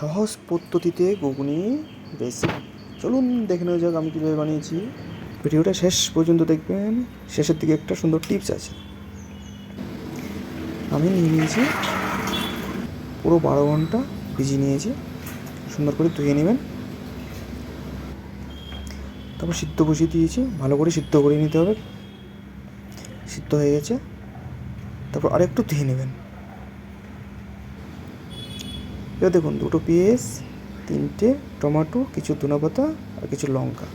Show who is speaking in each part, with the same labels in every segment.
Speaker 1: সহজ পদ্ধতিতে ঘুগনি বেসিক চলুন দেখে নেওয়া যাক আমি কীভাবে বানিয়েছি। ভিডিওটা শেষ পর্যন্ত দেখবেন, শেষের দিকে একটা সুন্দর টিপস আছে। আমি নিয়ে নিয়েছি পুরো 12 ঘন্টা ভিজিয়ে নিয়েছি, সুন্দর করে ধুয়ে নেবেন। তারপর সিদ্ধ বসিয়ে দিয়েছি, ভালো করে সিদ্ধ করে নিতে হবে। সিদ্ধ হয়ে গেছে, তারপর আরেকটু ধুয়ে নেবেন। এবার দেখুন, 2টো পেঁয়াজ, 3টে টমেটো, কিছু ধনেপাতা আর কিছু লঙ্কা।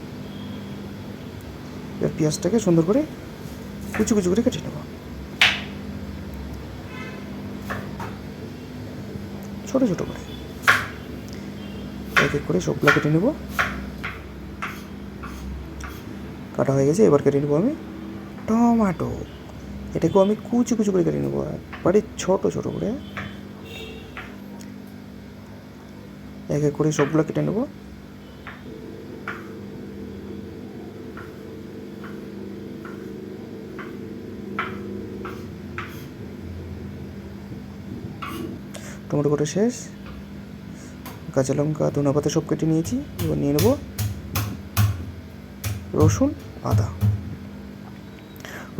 Speaker 1: এবার পেঁয়াজটাকে সুন্দর করে কুচি কুচি করে কেটে নেব, ছোটো ছোটো করে। এক এক করে সবগুলো কেটে নেব। কাটা হয়ে গেছে, এবার কেটে নেবো আমি টমেটো। এটাকেও আমি কুচি কুচি করে কেটে নেবো, একবারে ছোটো ছোটো করে। এক এক করে সবগুলো কেটে নেব। টমেটো কাটা শেষ, কাঁচা লঙ্কা ধনেপাতা সব কেটে নিয়েছি। এবার নিয়ে নেব রসুন আদা।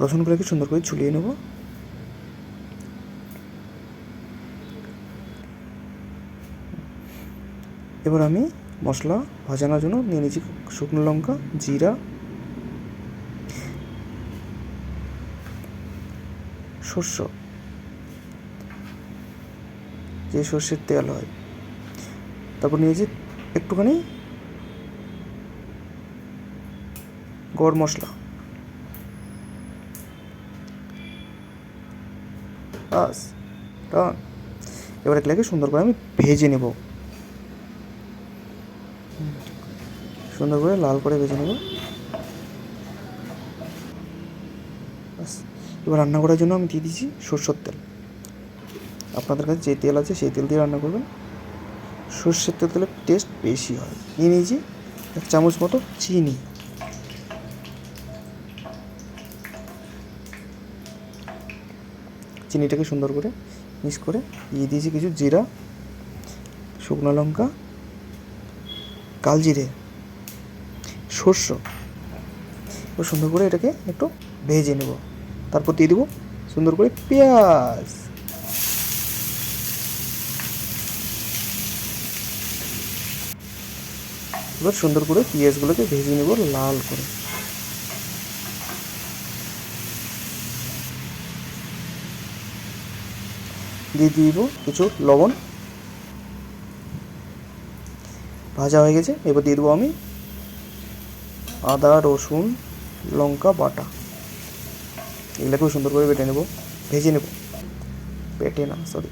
Speaker 1: রসুনগুলোকে সুন্দর করে ছুলিয়ে নেব। এবার আমি মশলা ভাজানোর জন্য নিয়ে নিয়েছি শুকনো লঙ্কা, জিরা, সর্ষ, যে সর্ষের তেল হয়। তারপর নিয়েছি একটুখানি গরম মশলা। বাস ডান। এবার এগুলোকে সুন্দর করে আমি ভেজে নেব, সুন্দর করে লাল করে ভেজে নেব। বাস। এবার রান্না করার জন্য আমি দিয়ে দিয়েছি সরষের তেল। আপনাদের কাছে যে তেল আছে সেই তেল দিয়ে রান্না করবেন। সর্ষের তেলের টেস্ট বেশি হয়। নিয়ে নিয়েছি 1 চামচ মতো চিনি। চিনিটাকে সুন্দর করে মিক্স করে দিয়ে দিয়েছি কিছু জিরা, শুকনো লঙ্কা, কালজিরে, সর্ষ। এবার সুন্দর করে এটাকে একটু ভেজে নেব। তারপর দিয়ে দেবো সুন্দর করে পেঁয়াজ। এবার সুন্দর করে পেঁয়াজগুলোকে ভেজে নেব লাল করে। দিয়ে দিব কিছু লবণ। ভাজা হয়ে গেছে, এবার দিয়ে দেবো আমি আদা রসুন লঙ্কা বাটা। এগুলোকেও সুন্দর করে বেটে নেব, ভেজে নেব, বেটে না সরি।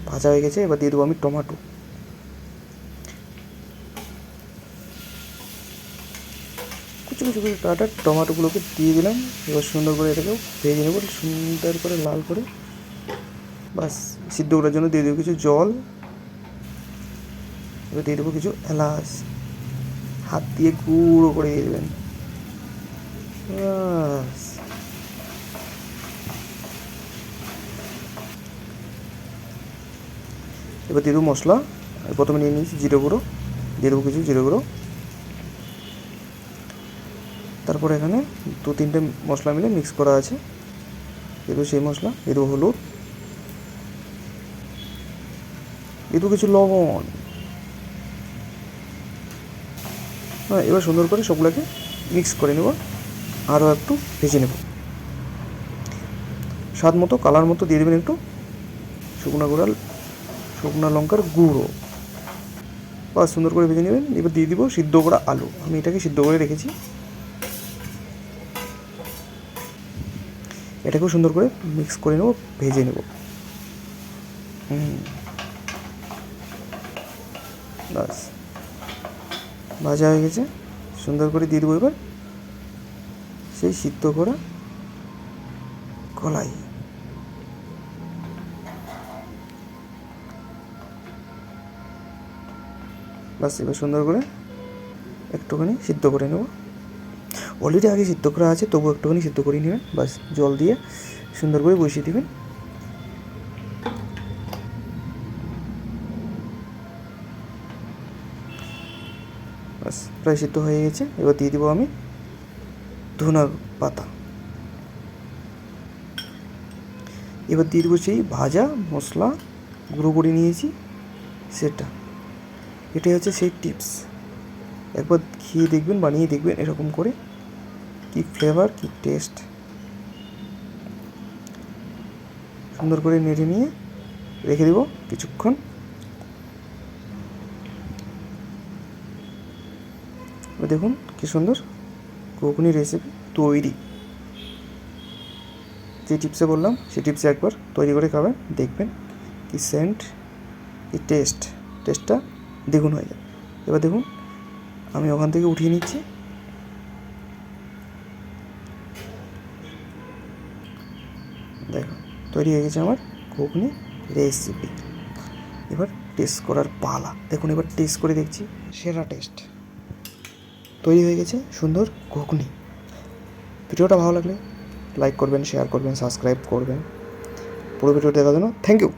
Speaker 1: ভাজা হয়ে গেছে, এবার দিয়ে দেবো আমি টমেটো। কুচি কুচি করে কাটা টমেটোগুলোকে দিয়ে দিলাম। এবার সুন্দর করে এটাকেও ভেজে নেব সুন্দর করে লাল করে। বাস, সিদ্ধ করার জন্য দিয়ে দেবো কিছু জল। এবার দিয়ে দেবো কিছু এলাচ, হাত দিয়ে গুঁড়ো করে দিয়ে দেবেন। বাস। এবার দিয়ে দেবো মশলা। প্রথমে নিয়ে নিয়েছি জিরে গুঁড়ো, দিয়ে দেবো কিছু জিরে গুঁড়ো। তারপর এখানে 2-3টে মশলা মিলে মিক্স করা আছে, দিয়ে দেবো সেই মশলা। দিয়ে দেবো হলুদ, দিয়ে দেবো কিছু লবণ। হ্যাঁ, এবার সুন্দর করে সবগুলোকে মিক্স করে নেব, আরও একটু ভেজে নেব। স্বাদ মতো কালার মতো দিয়ে দেবেন একটু শুকনো লঙ্কার গুঁড়ো। বা সুন্দর করে ভেজে নেবেন। এবার দিয়ে দিব সিদ্ধ করা আলু। আমি এটাকে সিদ্ধ করে রেখেছি, এটাকেও সুন্দর করে মিক্স করে নেব, ভেজে নেব। বাস, ভাজা হয়ে গেছে। সুন্দর করে দিয়ে দেবো এবার সেই সিদ্ধ করা কলাই। বাস, এবার সুন্দর করে একটুখানি সিদ্ধ করে নেব। অলরেডি আগে সিদ্ধ করা আছে, তবু একটুখানি সিদ্ধ করে নেবেন। বাস, জল দিয়ে সুন্দর করে বসিয়ে দেবেন। ব্যাস প্রায় সিদ্ধ হয়ে গেছে। এবার দিয়ে দেবো আমি ধনা পাতা। এবার দিয়ে দেবো সেই ভাজা মশলা গুঁড়ো করে নিয়েছি সেটা। এটাই হচ্ছে সেই টিপস, একবার খেয়ে দেখবেন, বানিয়ে দেখবেন এরকম করে, কি ফ্লেভার, কি টেস্ট। সুন্দর করে নেড়ে নিয়ে রেখে দেবো কিছুক্ষণ। দেখুন কি সুন্দর ঘুগনি রেসিপি তৈরি। যে টিপসে বললাম সেই টিপসে একবার তৈরি করে খাবেন, দেখবেন কি সেন্ট, কি টেস্টটা দ্বিগুণ হয়ে যাবে। এবার দেখুন আমি ওখান থেকে উঠিয়ে নিচ্ছি। দেখো তৈরি হয়ে গেছে আমার ঘুগনি রেসিপি। এবার টেস্ট করার পালা। দেখুন এবার টেস্ট করে দেখছি, সেরা টেস্ট তৈরি হয়ে গেছে সুন্দর ঘুগনি। ভিডিওটা ভালো লাগলে লাইক করবেন, শেয়ার করবেন, সাবস্ক্রাইব করবেন। পুরো ভিডিও দেখার জন্য থ্যাংক ইউ।